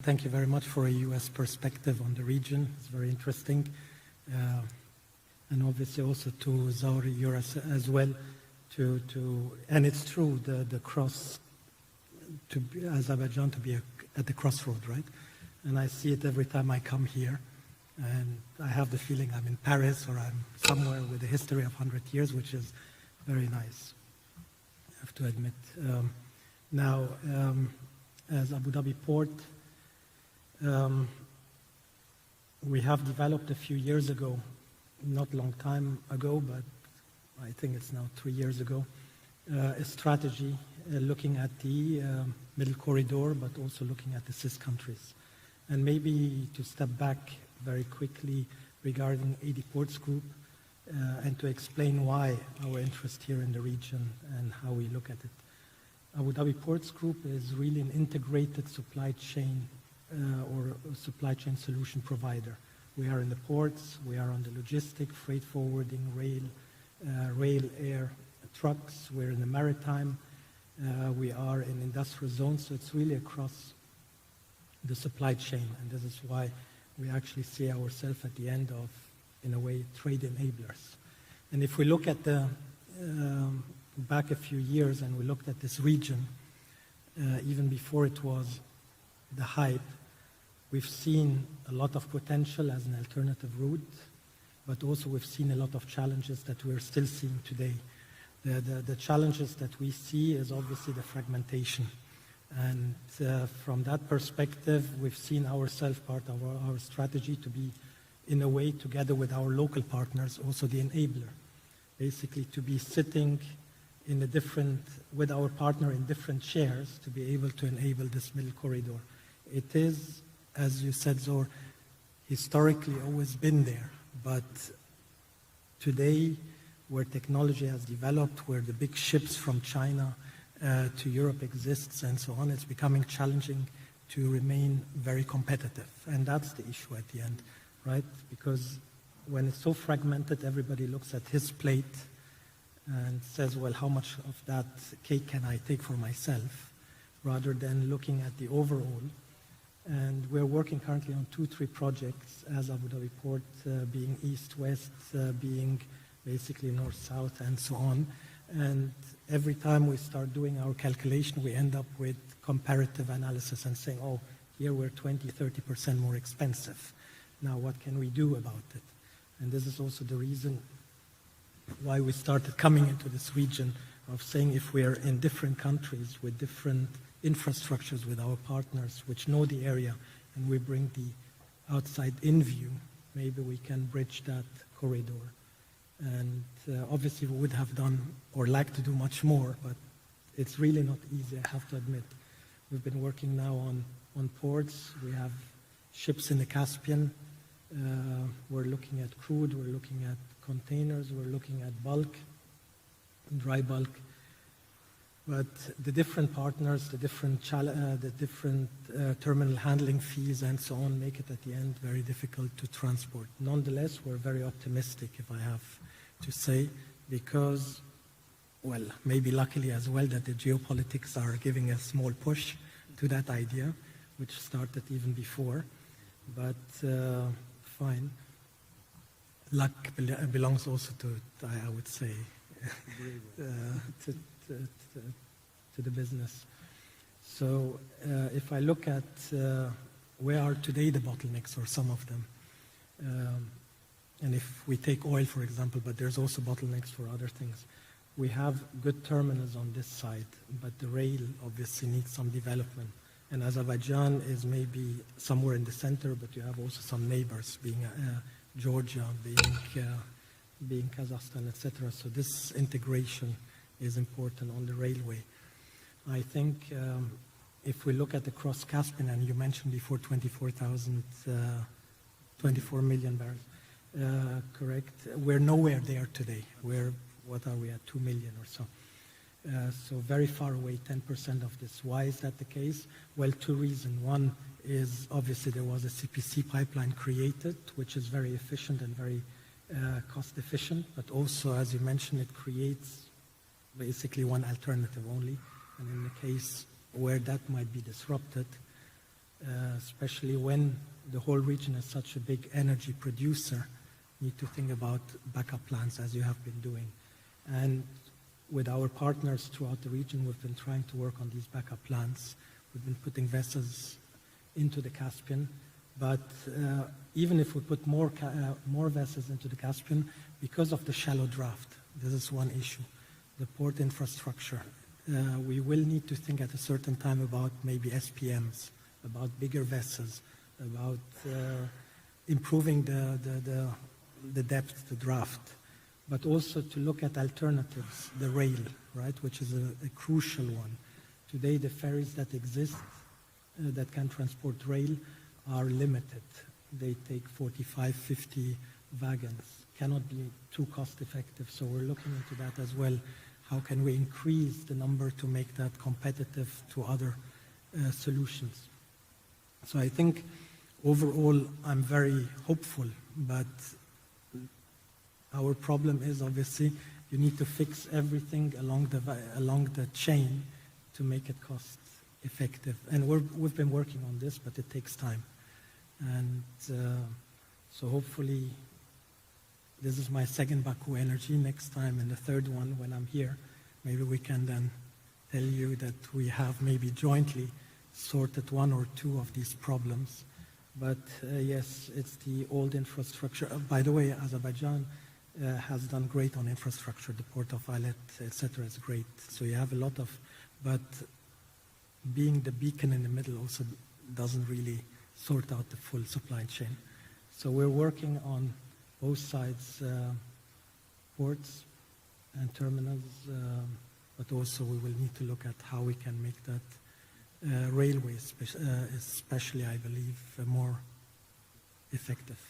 Thank you very much for a U.S. perspective on the region. It's very interesting. And obviously also to Zauri as well. And it's true, the cross, to Azerbaijan to be at the crossroad, right? And I see it every time I come here. And I have the feeling I'm in Paris or I'm somewhere with a history of 100 years, which is very nice, I have to admit. Now, as Abu Dhabi Port, we have developed a few years ago, not a long time ago, but I think it's now 3 years ago, a strategy looking at the middle corridor, but also looking at the CIS countries. And maybe to step back very quickly regarding AD Ports Group and to explain why our interest here in the region and how we look at it. Abu Dhabi Ports Group is really an integrated supply chain or supply chain solution provider. We are in the ports, we are on the logistic, freight forwarding, rail, air, trucks, we're in the maritime, we are in industrial zones, so it's really across the supply chain, and this is why we actually see ourselves at the end of, in a way, trade enablers. And if we look at the back a few years and we looked at this region, even before it was the hype, we've seen a lot of potential as an alternative route, but also we've seen a lot of challenges that we're still seeing today. The challenges that we see is obviously the fragmentation. And from that perspective, we've seen ourselves part of our strategy to be, in a way, together with our local partners, also the enabler. Basically, to be sitting in a different, with our partner in different chairs to be able to enable this middle corridor. It is, as you said, Zor, historically always been there, but today, where technology has developed, where the big ships from China to Europe exists and so on, it's becoming challenging to remain very competitive. And that's the issue at the end, right? Because when it's so fragmented, everybody looks at his plate and says, well, how much of that cake can I take for myself, rather than looking at the overall. And we're working currently on 2-3 projects as Abu Dhabi Port, being east-west, being basically north-south, and so on. And every time we start doing our calculation, we end up with comparative analysis and saying, oh, here we're 20-30% more expensive. Now, what can we do about it? And this is also the reason why we started coming into this region of saying if we are in different countries with different infrastructures with our partners which know the area and we bring the outside in view, maybe we can bridge that corridor. And obviously we would have done or like to do much more, but it's really not easy, I have to admit. We've been working now on ports. We have ships in the Caspian. We're looking at crude, we're looking at containers, we're looking at bulk, dry bulk. But the different partners, the different terminal handling fees and so on make it at the end very difficult to transport. Nonetheless, we're very optimistic, if I have to say, because, well, maybe luckily as well that the geopolitics are giving a small push to that idea, which started even before. But fine. Luck belongs also to, I would say, to the business. So if I look at where are today the bottlenecks, or some of them, and if we take oil, for example, but there's also bottlenecks for other things. We have good terminals on this side, but the rail obviously needs some development. And Azerbaijan is maybe somewhere in the center, but you have also some neighbors, being Georgia, being Kazakhstan, etc. So this integration is important on the railway. I think if we look at the cross-Caspian, and you mentioned before 24 million barrels, correct? We're nowhere there today. What are we at, 2 million or so? So very far away, 10% of this. Why is that the case? Well, 2 reasons. One is obviously there was a CPC pipeline created, which is very efficient and very cost efficient, but also, as you mentioned, it creates basically one alternative only. And in the case where that might be disrupted, especially when the whole region is such a big energy producer, need to think about backup plans as you have been doing. And with our partners throughout the region, we've been trying to work on these backup plans. We've been putting vessels into the Caspian, but even if we put more vessels into the Caspian, because of the shallow draft, this is one issue, the port infrastructure. We will need to think at a certain time about maybe SPMs, about bigger vessels, about improving the depth, the draft, but also to look at alternatives, the rail, right, which is a crucial one. Today, the ferries that exist that can transport rail are limited. They take 45, 50 wagons, cannot be too cost effective. So we're looking into that as well. How can we increase the number to make that competitive to other solutions? So I think overall I'm very hopeful, but our problem is obviously you need to fix everything along the chain to make it cost effective. And we've been working on this, but it takes time. And so hopefully this is my second Baku Energy. Next time, and the third one when I'm here, maybe we can then tell you that we have maybe jointly sorted one or two of these problems. But yes, it's the old infrastructure. By the way, Azerbaijan has done great on infrastructure. The port of Alet, etc., is great. So you have a lot of, but being the beacon in the middle also doesn't really sort out the full supply chain. So we're working on both sides, ports and terminals, but also we will need to look at how we can make that railways, especially, I believe, more effective.